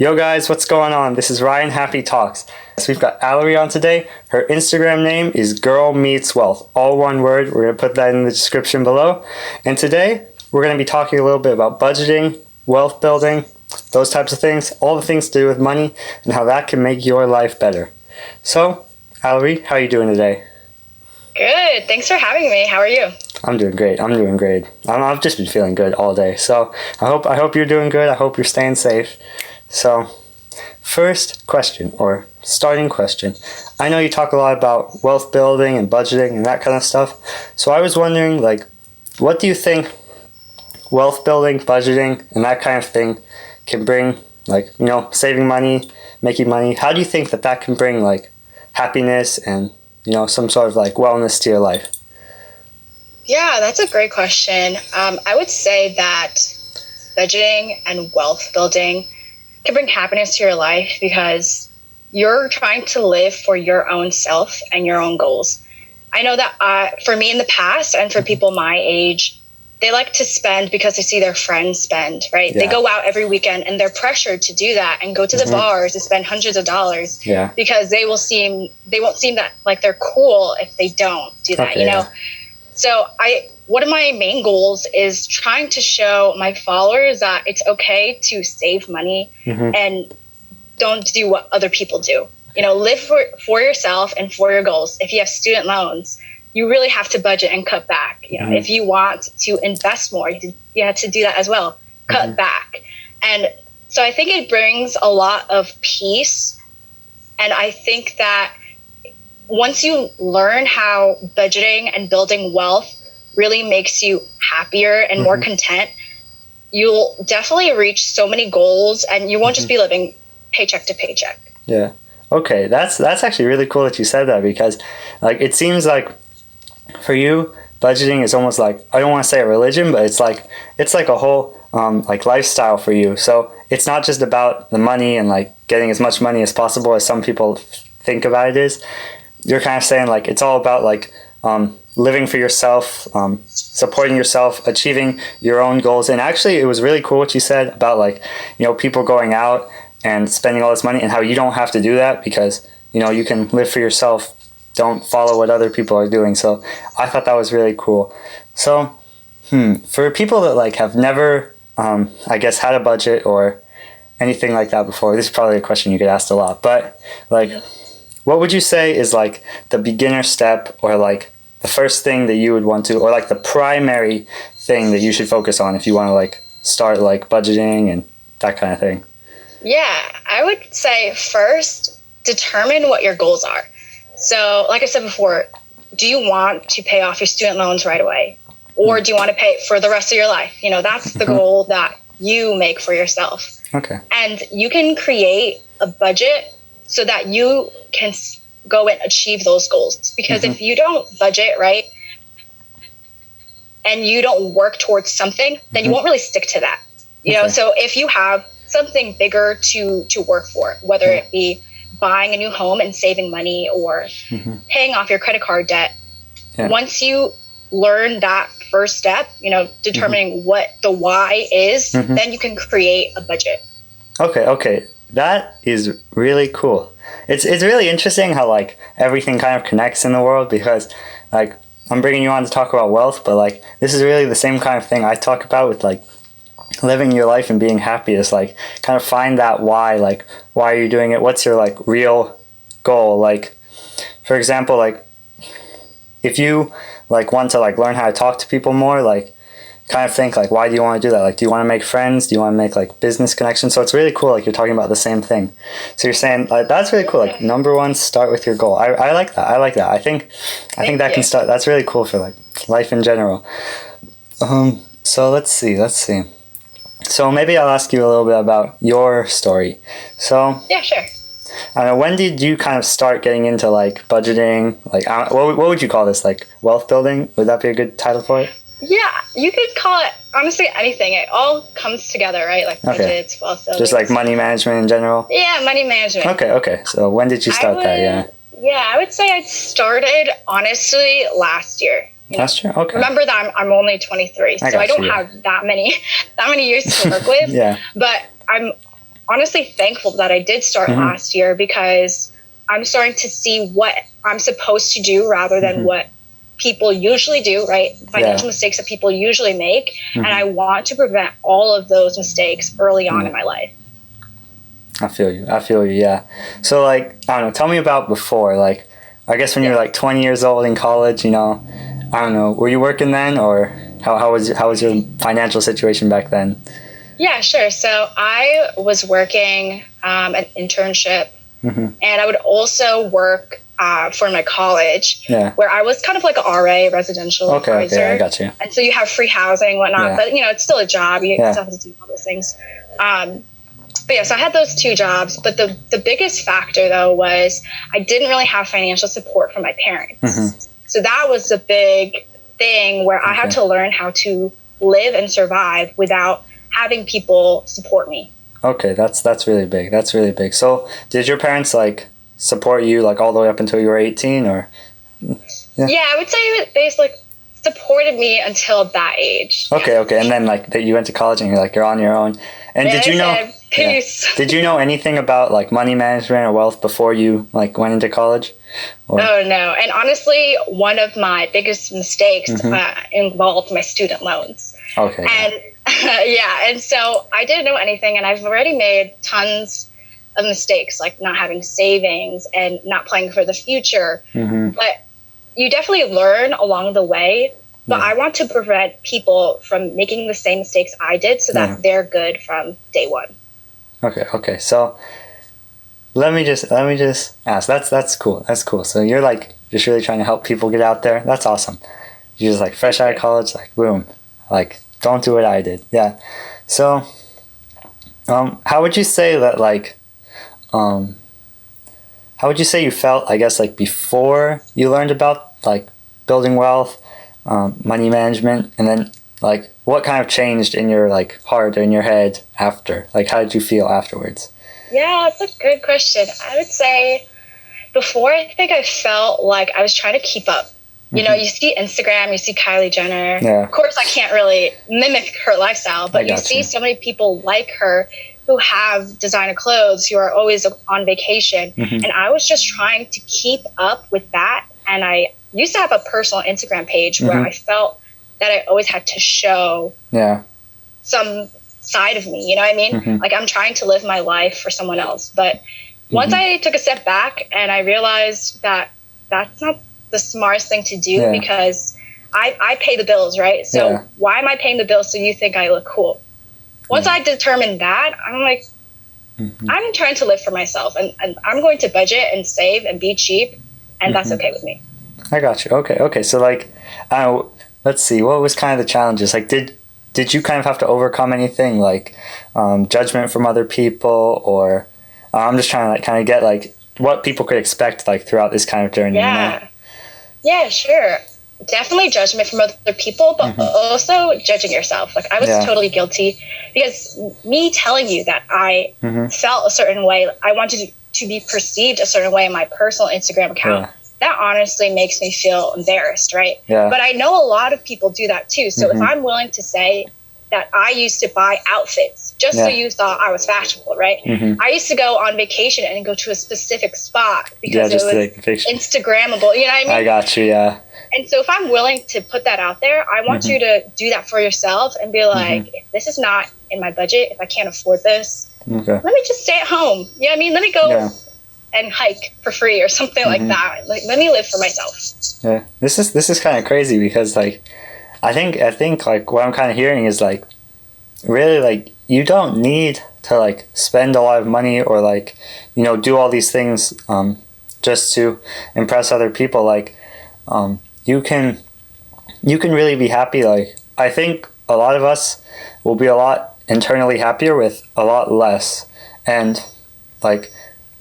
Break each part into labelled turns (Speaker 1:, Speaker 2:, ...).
Speaker 1: Yo guys, what's going on? This is Ryan Happy Talks. So we've got Alerie on today. Her Instagram name is Girl Meets Wealth. All one word. We're going to put that in the description below. And today we're going to be talking a little bit about budgeting, wealth building, those types of things, all the things to do with money and how that can make your life better. So, Alerie, how are you doing today?
Speaker 2: Good. Thanks for having me. How are you?
Speaker 1: I'm doing great. I've just been feeling good all day. So I hope you're doing good. I hope you're staying safe. So first question, or starting question. I know you talk a lot about wealth building and budgeting and that kind of stuff. So I was wondering, what do you think wealth building, budgeting, and that kind of thing can bring, saving money, making money? How do you think that can bring, happiness and, some sort of, wellness to your life?
Speaker 2: Yeah, that's a great question. I would say that budgeting and wealth building can bring happiness to your life because you're trying to live for your own self and your own goals. I know that for me in the past and for people my age, they like to spend because they see their friends spend, right? Yeah. They go out every weekend and they're pressured to do that and go to the bars to spend hundreds of dollars because they won't seem that like they're cool if they don't do that, Yeah. So one of my main goals is trying to show my followers that it's okay to save money and don't do what other people do. Live for yourself and for your goals. If you have student loans, you really have to budget and cut back. If you want to invest more, you have to do that as well. Cut back. And so I think it brings a lot of peace. And I think that once you learn how budgeting and building wealth really makes you happier and more content, you'll definitely reach so many goals and you won't just be living paycheck to paycheck.
Speaker 1: Yeah. Okay. That's actually really cool that you said that because it seems like for you, budgeting is almost I don't want to say a religion, but it's like a whole lifestyle for you. So it's not just about the money and getting as much money as possible as some people think about it is. You're kind of saying it's all about living for yourself, supporting yourself, achieving your own goals. And actually it was really cool what you said about people going out and spending all this money and how you don't have to do that because you can live for yourself. Don't follow what other people are doing. So I thought that was really cool. So for people that have never had a budget or anything like that before, this is probably a question you get asked a lot, but what would you say is the beginner step or the first thing that you would want to, or the primary thing that you should focus on if you want to start budgeting and that kind of thing?
Speaker 2: Yeah, I would say first, determine what your goals are. So like I said before, do you want to pay off your student loans right away? Or do you want to pay for the rest of your life? That's the goal that you make for yourself.
Speaker 1: Okay.
Speaker 2: And you can create a budget so that you can go and achieve those goals. Because if you don't budget, right, and you don't work towards something, then you won't really stick to that. So if you have something bigger to work for, whether it be buying a new home and saving money or paying off your credit card debt, once you learn that first step, determining what the why is, then you can create a budget.
Speaker 1: Okay. That is really cool. It's really interesting how everything kind of connects in the world because I'm bringing you on to talk about wealth, but this is really the same kind of thing I talk about with living your life and being happy is kind of find that why, why are you doing it? What's your real goal? For example, if you want to learn how to talk to people more, kind of think why do you want to do that? Do you want to make friends? Do you want to make business connections? So it's really cool. You're talking about the same thing. So you're saying that's really cool. Number one, start with your goal. I like that. I think that can start. That's really cool for life in general. So let's see. So maybe I'll ask you a little bit about your story. So
Speaker 2: yeah, sure.
Speaker 1: I don't know, when did you kind of start getting into budgeting? What would you call this? Wealth building? Would that be a good title for it?
Speaker 2: Yeah, you could call it honestly anything. It all comes together, right? Budgets, wealth building.
Speaker 1: Just money management in general?
Speaker 2: Yeah, money management.
Speaker 1: Okay. So when did you start that? Yeah.
Speaker 2: Yeah, I would say I started honestly last year.
Speaker 1: Last year? Okay.
Speaker 2: Remember that I'm only 23, so I don't have that many years to work with.
Speaker 1: Yeah.
Speaker 2: But I'm honestly thankful that I did start last year, because I'm starting to see what I'm supposed to do rather than what people usually do, right? Financial mistakes that people usually make. And I want to prevent all of those mistakes early on in my life.
Speaker 1: I feel you, yeah. So, like, I don't know, tell me about before, like, I guess when you were like 20 years old in college, you know, I don't know, were you working then, or how was your financial situation back then?
Speaker 2: Yeah, sure. So I was working an internship, and I would also work for my college, where I was kind of like an RA, residential advisor.
Speaker 1: Okay, I got you.
Speaker 2: And so you have free housing and whatnot, but you know, it's still a job. You still have to do all those things. But yeah, so I had those two jobs. But the biggest factor, though, was I didn't really have financial support from my parents. So that was a big thing where I had to learn how to live and survive without having people support me.
Speaker 1: Okay, that's really big. That's really big. So did your parents like support you like all the way up until you were 18, or?
Speaker 2: Yeah, I would say they like supported me until that age.
Speaker 1: Okay, and then like that you went to college and you're on your own. And did you know?
Speaker 2: Peace.
Speaker 1: Did you know anything about like money management or wealth before you like went into college? Or?
Speaker 2: Oh no, and honestly, one of my biggest mistakes involved my student loans.
Speaker 1: Okay.
Speaker 2: And and so I didn't know anything, and I've already made tons of mistakes, like not having savings and not planning for the future. But you definitely learn along the way. But I want to prevent people from making the same mistakes I did, so that they're good from day one.
Speaker 1: Okay. So let me just ask. That's cool. That's cool. So you're like just really trying to help people get out there. That's awesome. You're just like fresh out of college, like boom, like don't do what I did. Yeah. So, how would you say that like, how would you say you felt? I guess like before you learned about like building wealth, money management, and then like what kind of changed in your like heart or in your head after? Like how did you feel afterwards?
Speaker 2: Yeah, that's a good question. I would say before, I think I felt like I was trying to keep up. You know, you see Instagram, you see Kylie Jenner.
Speaker 1: Yeah.
Speaker 2: Of course, I can't really mimic her lifestyle, but you see so many people like her who have designer clothes, who are always on vacation. And I was just trying to keep up with that. And I used to have a personal Instagram page where I felt that I always had to show some side of me. You know what I mean? Like I'm trying to live my life for someone else. But once I took a step back and I realized that that's not the smartest thing to do, because I pay the bills, right? So why am I paying the bills so you think I look cool? Once I determined that, I'm like, I'm trying to live for myself, and I'm going to budget and save and be cheap, and that's okay with me.
Speaker 1: I got you. Okay. So like, let's see, what was kind of the challenges? Like, did you kind of have to overcome anything like judgment from other people, or I'm just trying to like kind of get like what people could expect like throughout this kind of journey?
Speaker 2: Yeah.
Speaker 1: You know?
Speaker 2: Yeah, sure. Definitely judgment from other people, but also judging yourself. Like I was totally guilty, because me telling you that I felt a certain way, I wanted to be perceived a certain way in my personal Instagram account. That honestly makes me feel embarrassed, right? But I know a lot of people do that too. So if I'm willing to say that I used to buy outfits just so you thought I was fashionable, right? I used to go on vacation and go to a specific spot because it was Instagrammable. You know what I mean?
Speaker 1: I got you, yeah.
Speaker 2: And so if I'm willing to put that out there, I want you to do that for yourself and be like, if this is not in my budget, if I can't afford this, let me just stay at home. You know what I mean? Let me go and hike for free or something like that. Like, let me live for myself.
Speaker 1: Yeah, this is kind of crazy, because like, I think like what I'm kind of hearing is like, really like you don't need to like spend a lot of money or like, you know, do all these things just to impress other people. Like, you can really be happy. Like, I think a lot of us will be a lot internally happier with a lot less, and like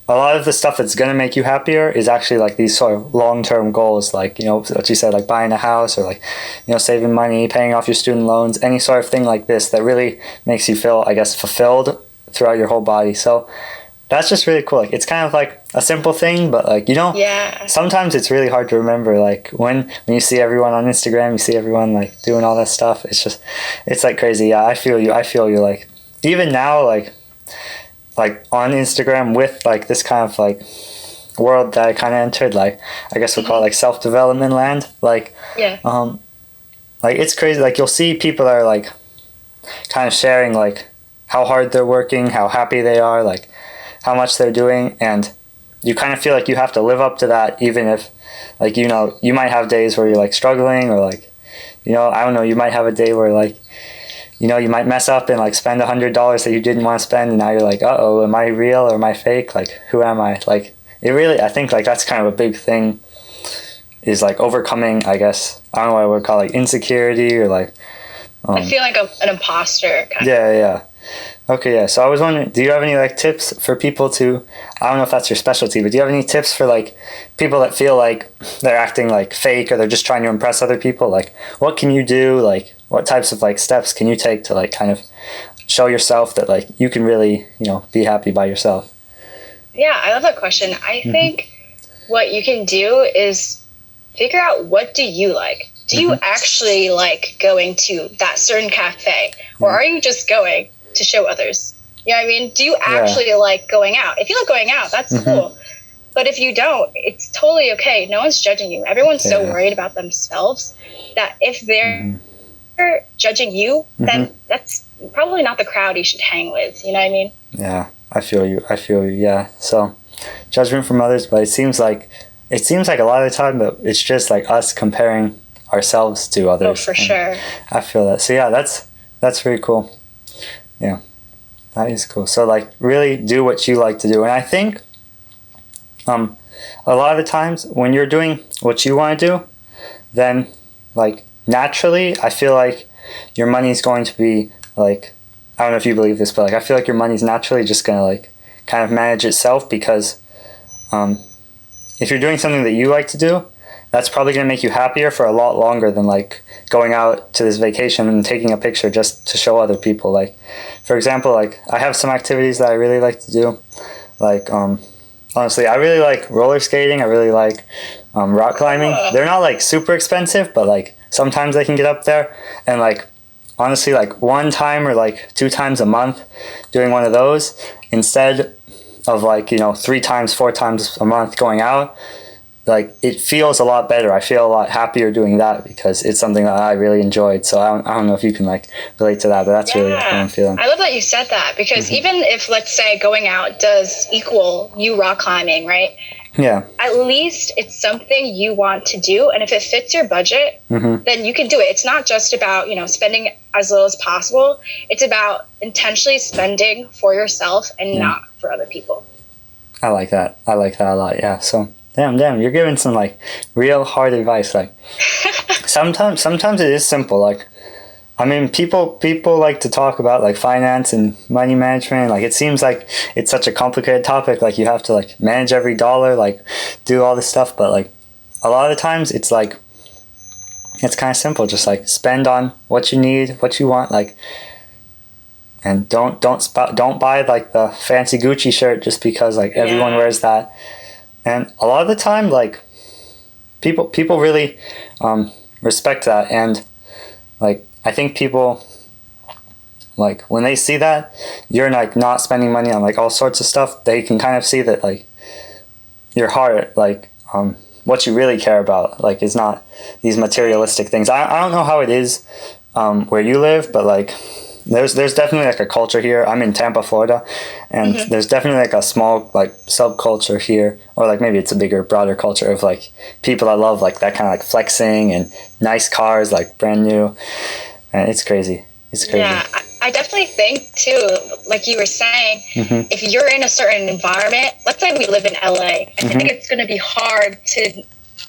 Speaker 1: a lot of the stuff that's going to make you happier is actually like these sort of long-term goals, like, you know, what you said, like buying a house, or like, you know, saving money, paying off your student loans, any sort of thing like this that really makes you feel, I guess, fulfilled throughout your whole body. So that's just really cool. Like, it's kind of like a simple thing, but like, you know, sometimes it's really hard to remember. Like when you see everyone on Instagram, you see everyone like doing all that stuff. It's like crazy. Yeah, I feel you. Like even now, like like on Instagram with like this kind of like world that I kind of entered, like I guess we'll call it like self-development land, like like it's crazy, like you'll see people that are like kind of sharing like how hard they're working, how happy they are, like how much they're doing, and you kind of feel like you have to live up to that, even if like, you know, you might have days where you're like struggling, or like, you know, I don't know, you might have a day where like, you know, you might mess up and like spend $100 that you didn't want to spend, and now you're like, uh-oh, am I real or am I fake? Like, who am I? Like, it really, I think like that's kind of a big thing, is like overcoming, I guess, I don't know what I would call like insecurity, or like
Speaker 2: I feel like an imposter kind
Speaker 1: yeah. Okay, yeah. So I was wondering, do you have any like tips for people to, I don't know if that's your specialty, but do you have any tips for like people that feel like they're acting like fake, or they're just trying to impress other people? Like, what can you do? Like, what types of like steps can you take to like kind of show yourself that like you can really, you know, be happy by yourself?
Speaker 2: Yeah, I love that question. I think what you can do is figure out, what do you like? Do you actually like going to that certain cafe, or are you just going to show others? You know what I mean? Do you actually like going out? If you like going out, that's cool. But if you don't, it's totally okay. No one's judging you. Everyone's so worried about themselves that if they're judging you, then that's probably not the crowd you should hang with. You know what I mean?
Speaker 1: Yeah, I feel you. Yeah. So judgment from others, but it seems like a lot of the time that it's just like us comparing ourselves to others.
Speaker 2: Oh, for sure.
Speaker 1: I feel that. So yeah, that's very cool. Yeah, that is cool. So like really do what you like to do. And I think a lot of the times when you're doing what you want to do, then like naturally I feel like your money's going to be like, I don't know if you believe this, but like I feel like your money's naturally just gonna like kind of manage itself, because if you're doing something that you like to do, that's probably going to make you happier for a lot longer than like going out to this vacation and taking a picture just to show other people. Like, for example, like I have some activities that I really like to do. Like, honestly, I really like roller skating. I really like rock climbing. They're not like super expensive, but like sometimes they can get up there. And like, honestly, like 1 time or like 2 times a month doing one of those, instead of like, you know, 3 times, 4 times a month going out, like it feels a lot better. I feel a lot happier doing that because it's something that I really enjoyed. So I don't know if you can like relate to that, but that's really what I'm feeling.
Speaker 2: I love that you said that, because even if, let's say, going out does equal you rock climbing, right?
Speaker 1: Yeah.
Speaker 2: At least it's something you want to do, and if it fits your budget, then you can do it. It's not just about, you know, spending as little as possible. It's about intentionally spending for yourself and not for other people.
Speaker 1: I like that a lot. Yeah. So damn, you're giving some like real hard advice. Like sometimes it is simple. Like, I mean, people like to talk about like finance and money management. Like it seems like it's such a complicated topic. Like you have to like manage every dollar, like do all this stuff. But like a lot of times it's like, it's kind of simple. Just like spend on what you need, what you want, like, and don't buy like the fancy Gucci shirt just because like everyone wears that. And a lot of the time, like people really respect that, and like I think people, like when they see that you're like not spending money on like all sorts of stuff, they can kind of see that like your heart, like what you really care about, like is not these materialistic things. I don't know how it is where you live, but like there's definitely like a culture here. I'm in Tampa, Florida, and there's definitely like a small like subculture here, or like maybe it's a bigger, broader culture of like people that love like that kind of like flexing and nice cars, like brand new, and it's crazy.
Speaker 2: Yeah, I definitely think too, like you were saying, if you're in a certain environment, let's say we live in LA, I think it's going to be hard to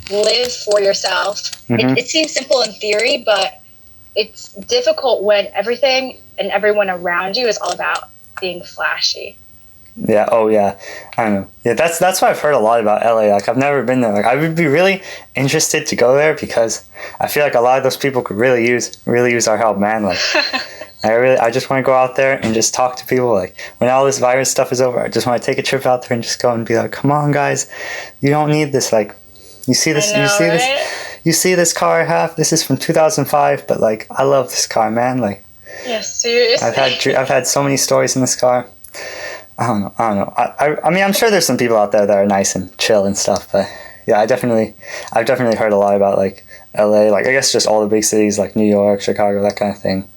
Speaker 2: live for yourself. It seems simple in theory, but it's difficult when everything and everyone around you is all about being flashy.
Speaker 1: Yeah. Oh, yeah. I don't know. Yeah, that's what I've heard a lot about LA. Like, I've never been there. Like, I would be really interested to go there because I feel like a lot of those people could really use our help, man. Like, I just want to go out there and just talk to people. Like, when all this virus stuff is over, I just want to take a trip out there and just go and be like, come on, guys, you don't need this. Like, you see this, you see this car I have. This is from 2005, but like, I love this car, man. Like,
Speaker 2: yeah, seriously.
Speaker 1: I've had so many stories in this car. I don't know. I mean, I'm sure there's some people out there that are nice and chill and stuff, but yeah, I've definitely heard a lot about like LA, like I guess just all the big cities like New York, Chicago, that kind of thing.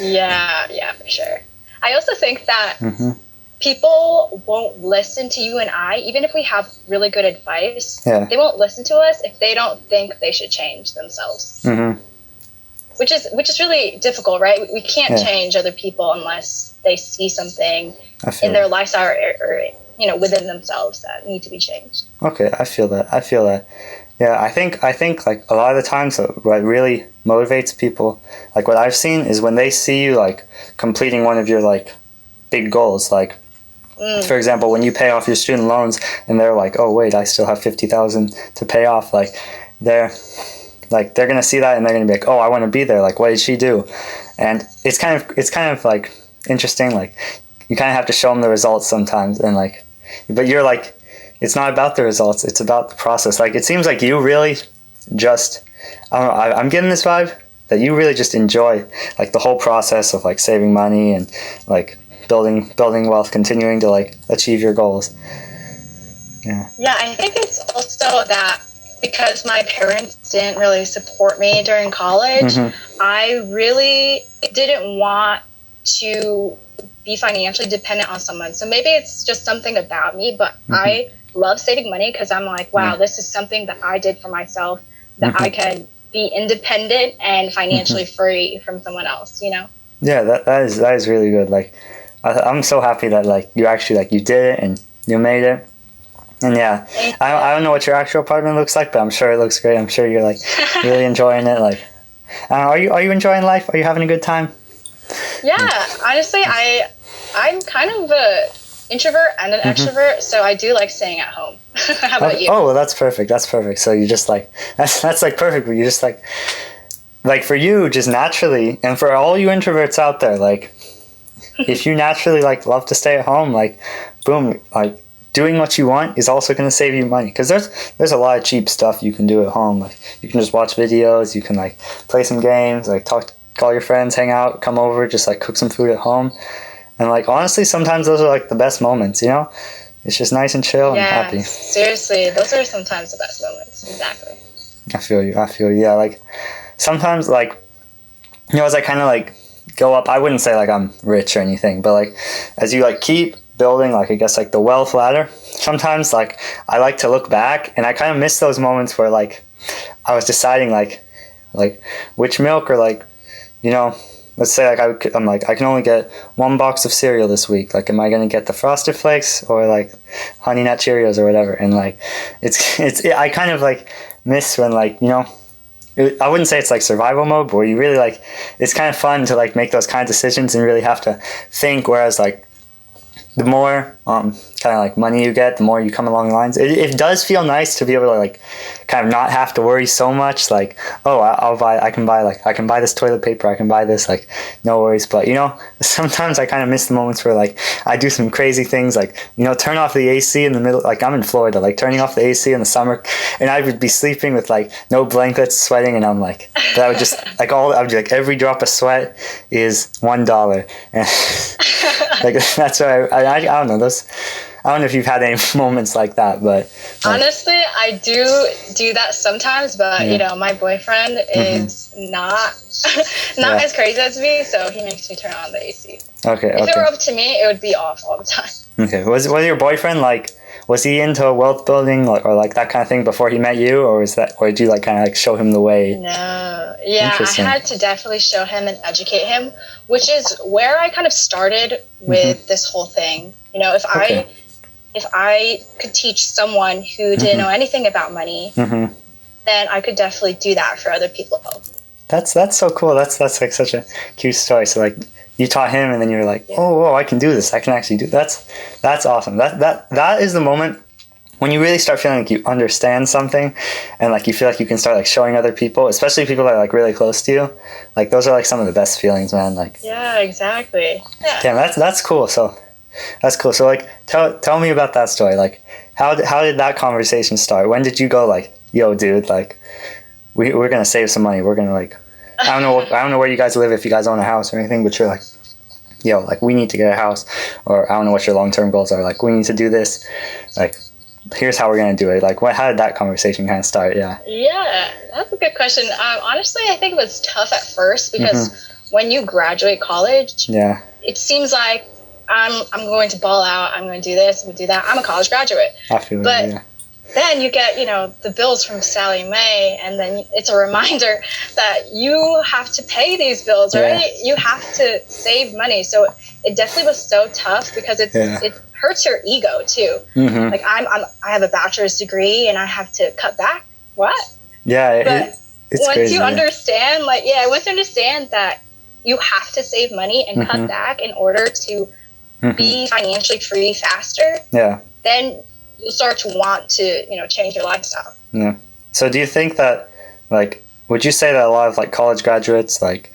Speaker 2: Yeah, for sure. I also think that
Speaker 1: Mm-hmm.
Speaker 2: people won't listen to you and I, even if we have really good advice.
Speaker 1: Yeah.
Speaker 2: They won't listen to us if they don't think they should change themselves.
Speaker 1: Mm-hmm.
Speaker 2: Which is really difficult, right? We can't
Speaker 1: Yeah.
Speaker 2: change other people unless they see something in
Speaker 1: it.
Speaker 2: their lifestyle or within themselves that need to be changed.
Speaker 1: Okay, I feel that. Yeah, I think like a lot of the times what really motivates people, like what I've seen is when they see you like completing one of your like big goals, like for example, when you pay off your student loans and they're like, oh wait, I still have 50,000 to pay off, like they're gonna see that and they're gonna be like, oh, I want to be there. Like, what did she do? And it's kind of like interesting. Like, you kind of have to show them the results sometimes, and like, but you're like, it's not about the results. It's about the process. Like, it seems like you really just, I don't know. I'm getting this vibe that you really just enjoy like the whole process of like saving money and like building wealth, continuing to like achieve your goals. Yeah.
Speaker 2: Yeah, I think it's also that because my parents didn't really support me during college, I really didn't want to be financially dependent on someone. So maybe it's just something about me, but I love saving money because I'm like, wow, this is something that I did for myself, that I can be independent and financially free from someone else, you know?
Speaker 1: Yeah, that is really good. Like, I'm so happy that like you actually like you did it and you made it. And yeah, I don't know what your actual apartment looks like, but I'm sure it looks great. I'm sure you're like really enjoying it. Like, are you enjoying life? Are you having a good time?
Speaker 2: Yeah, honestly, I'm kind of a introvert and an extrovert, so I do like staying at home. How about you?
Speaker 1: Oh, well, that's perfect. So you just like that's like perfect. You just like for you, just naturally, and for all you introverts out there, like if you naturally like love to stay at home, like boom, like doing what you want is also going to save you money, because there's a lot of cheap stuff you can do at home. Like you can just watch videos, you can like play some games, like call your friends, hang out, come over, just like cook some food at home. And like honestly, sometimes those are like the best moments, you know? It's just nice and chill and happy.
Speaker 2: Seriously, those are sometimes the best moments. Exactly.
Speaker 1: I feel you. Yeah, like sometimes like, you know, as I kind of like go up, I wouldn't say like I'm rich or anything, but like as you like keep building, like I guess like the wealth ladder, sometimes like I like to look back and I kind of miss those moments where like I was deciding like which milk, or like, you know, let's say like I'm like I can only get one box of cereal this week. Like, am I gonna get the Frosted Flakes or like Honey Nut Cheerios or whatever? And like I kind of like miss when like, you know, I wouldn't say it's like survival mode, but where you really like, it's kind of fun to like make those kind of decisions and really have to think. Whereas like the more kind of like money you get, the more you come along the lines. It does feel nice to be able to like kind of not have to worry so much. Like, oh, I can buy this toilet paper, I can buy this, like no worries. But you know, sometimes I kind of miss the moments where like I do some crazy things, like, you know, turn off the AC in the middle. Like I'm in Florida, like turning off the AC in the summer, and I would be sleeping with like no blankets, sweating, and I'm like, that would just like I would be like, every drop of sweat is $1. And like that's why I don't know those. I don't know if you've had any moments like that, but like,
Speaker 2: honestly, I do that sometimes. But you know, my boyfriend is not as crazy as me, so he makes me turn on the AC.
Speaker 1: Okay.
Speaker 2: If it were up to me, it would be off all the time.
Speaker 1: Okay. Was your boyfriend like? Was he into wealth building or like that kind of thing before he met you, or did you like kind of like show him the way?
Speaker 2: No, yeah, I had to definitely show him and educate him, which is where I kind of started with this whole thing. You know, if I could teach someone who didn't know anything about money, then I could definitely do that for other people.
Speaker 1: That's so cool. That's like such a cute story. So like you taught him, and then you were like, oh, I can do this. I can actually do that's awesome. That is the moment when you really start feeling like you understand something, and like you feel like you can start like showing other people, especially people that are like really close to you. Like those are like some of the best feelings, man. Like,
Speaker 2: yeah, exactly. Yeah.
Speaker 1: Damn, that's cool. So that's cool. So like tell me about that story. Like how did that conversation start? When did you go like, yo, dude, like we're gonna save some money. We're gonna like, I don't know where you guys live, if you guys own a house or anything, but you're like, yo, like we need to get a house, or I don't know what your long-term goals are, like we need to do this, like here's how we're going to do it. Like how did that conversation kind of start?
Speaker 2: Yeah, that's a good question. Honestly, I think it was tough at first because when you graduate college, it seems like I'm going to ball out, I'm going to do this, I'm going to do that. I'm a college graduate.
Speaker 1: I feel
Speaker 2: but then you get, the bills from Sally Mae, and then it's a reminder that you have to pay these bills, right? You have to save money. So it definitely was so tough because it hurts your ego too. Like I have a bachelor's degree and I have to cut back. What?
Speaker 1: Yeah,
Speaker 2: but
Speaker 1: it's
Speaker 2: once
Speaker 1: crazy,
Speaker 2: you understand, once you understand that you have to save money and cut back in order to be financially free faster, then you start to want to, change your lifestyle.
Speaker 1: Yeah. So do you think that, like, would you say that a lot of, like, college graduates, like,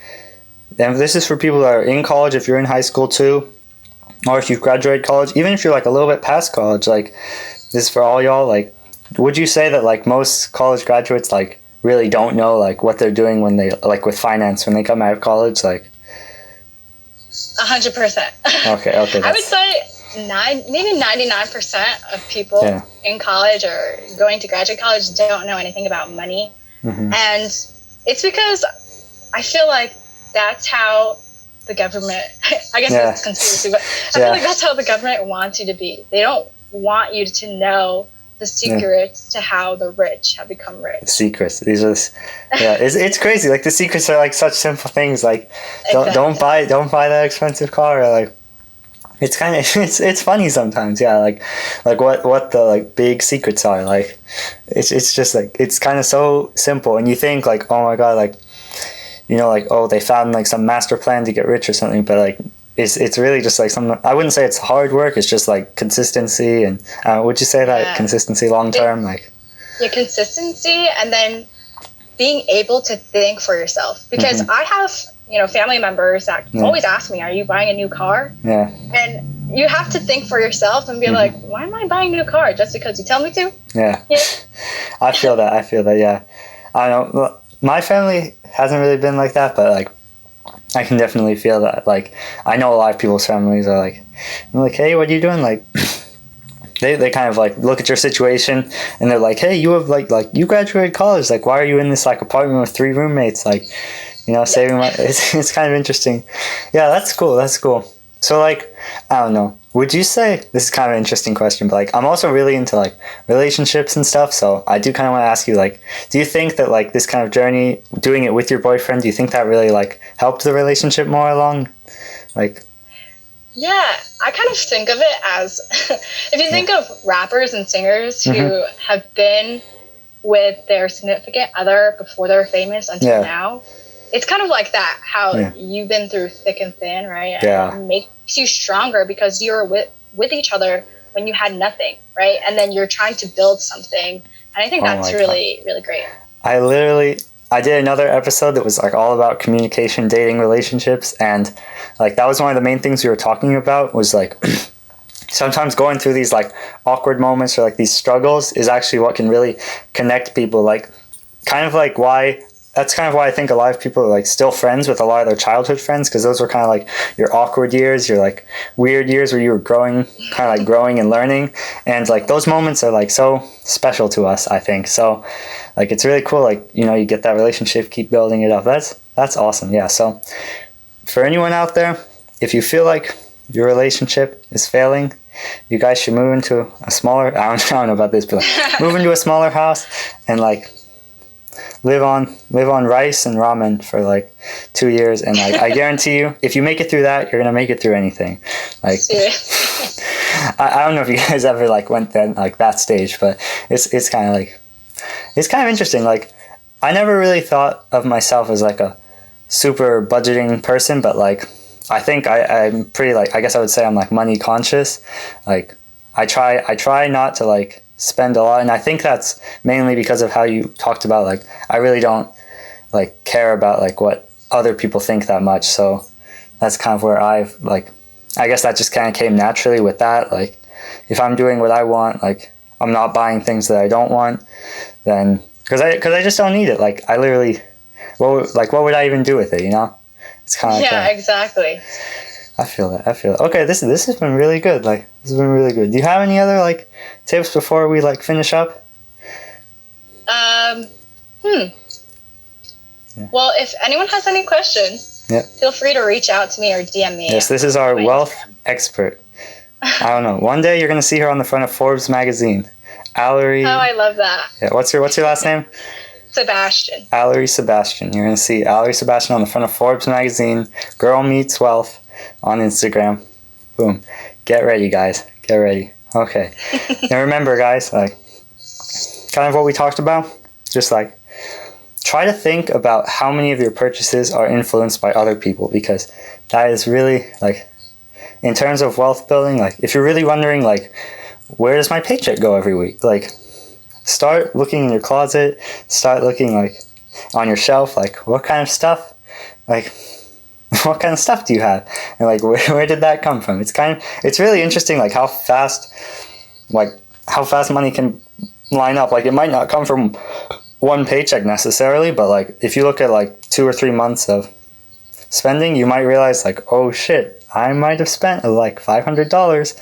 Speaker 1: and this is for people that are in college, if you're in high school too, or if you've graduated college, even if you're, like, a little bit past college, like, this is for all y'all, like, would you say that, like, most college graduates, like, really don't know, like, what they're doing when they, like, with finance, when they come out of college, like?
Speaker 2: 100%.
Speaker 1: Okay.
Speaker 2: I would say maybe 99% of people in college or going to graduate college don't know anything about money. And it's because I feel like that's how the government, I guess it's conspiracy, but I feel like that's how the government wants you to be. They don't want you to know the secrets to how the rich have become rich.
Speaker 1: Secrets. These are, it's crazy. Like the secrets are like such simple things. Like don't buy that expensive car. Or, like it's kind of it's funny sometimes. Yeah, like what the like big secrets are. Like it's just like it's kind of so simple, and you think like, oh my god, like like, oh, they found like some master plan to get rich or something, but like it's really just like some, I wouldn't say it's hard work, it's just like consistency. And would you say that consistency long term? Like
Speaker 2: consistency, and then being able to think for yourself, because I have family members that always ask me, are you buying a new car? And you have to think for yourself and be like, why am I buying a new car? Just because you tell me to? I
Speaker 1: feel that I don't know, my family hasn't really been like that, but like I can definitely feel that. Like I know a lot of people's families are like, hey, what are you doing? Like they kind of like look at your situation and they're like, hey, you have like you graduated college, like why are you in this like apartment with 3 roommates, like saving money? It's kind of interesting. That's cool. So like, I don't know, would you say, this is kind of an interesting question, but like I'm also really into like relationships and stuff, so I do kind of want to ask you, like, do you think that like this kind of journey, doing it with your boyfriend, do you think that really like helped the relationship more along? Like,
Speaker 2: I kind of think of it as if you think of rappers and singers who have been with their significant other before they were famous until now, it's kind of like that, how you've been through thick and thin, right? And it makes you stronger because you're with each other when you had nothing, right? And then you're trying to build something. And I think that's really, really great.
Speaker 1: I did another episode that was like all about communication, dating, relationships. And like that was one of the main things we were talking about, was like sometimes going through these like awkward moments or like these struggles is actually what can really connect people. Like that's kind of why I think a lot of people are like still friends with a lot of their childhood friends, because those were kind of like your awkward years, your like weird years where you were growing and learning, and like those moments are like so special to us, I think. So like it's really cool, like you get that relationship, keep building it up. That's awesome. So for anyone out there, if you feel like your relationship is failing, you guys should move into a smaller, I don't know about this, but like, move into a smaller house and like live on rice and ramen for like 2 years, and like I guarantee you, if you make it through that, you're gonna make it through anything. Like I don't know if you guys ever like went then like that stage, but it's kind of interesting. Like I never really thought of myself as like a super budgeting person, but like I think I'm pretty, like, I guess I would say I'm like money conscious. Like I try not to like spend a lot, and I think that's mainly because of how you talked about, like, I really don't like care about like what other people think that much. So that's kind of where I guess that just kind of came naturally with that. Like if I'm doing what I want, like I'm not buying things that I don't want, then because I just don't need it. Like I literally, what would I even do with it? It's kind of
Speaker 2: exactly.
Speaker 1: I feel that. Okay, this has been really good. Like, this has been really good. Do you have any other like tips before we like finish up?
Speaker 2: Yeah. Well, if anyone has any questions,
Speaker 1: yeah,
Speaker 2: feel free to reach out to me or DM me.
Speaker 1: Yes, this is our wealth expert. I don't know. One day you're gonna see her on the front of Forbes magazine. Alerie.
Speaker 2: Oh, I love that.
Speaker 1: Yeah. What's your last name?
Speaker 2: Sebastian.
Speaker 1: Alerie Sebastian. You're gonna see Alerie Sebastian on the front of Forbes magazine. Girl Meets Wealth on Instagram. Boom. Get ready, guys. Get ready. Okay. And remember, guys, like kind of what we talked about. Just like try to think about how many of your purchases are influenced by other people, because that is really like, in terms of wealth building, like if you're really wondering like, where does my paycheck go every week? Like, start looking in your closet, start looking like on your shelf, like what kind of stuff do you have? And like, where did that come from? It's really interesting, like how fast money can line up. Like it might not come from one paycheck necessarily, but like if you look at like 2 or 3 months of spending, you might realize like, oh shit, I might have spent like $500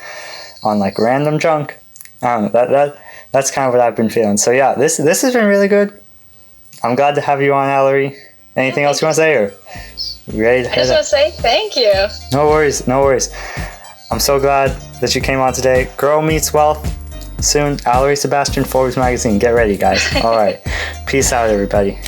Speaker 1: on like random junk. I don't know, that's kind of what I've been feeling. So yeah, this has been really good. I'm glad to have you on, Alerie. Anything else you want to say, or ready to head
Speaker 2: I just want to say thank you.
Speaker 1: No worries. I'm so glad that you came on today. Girl Meets Wealth soon. Alerie Sebastian, Forbes magazine. Get ready, guys. All right. Peace out, everybody.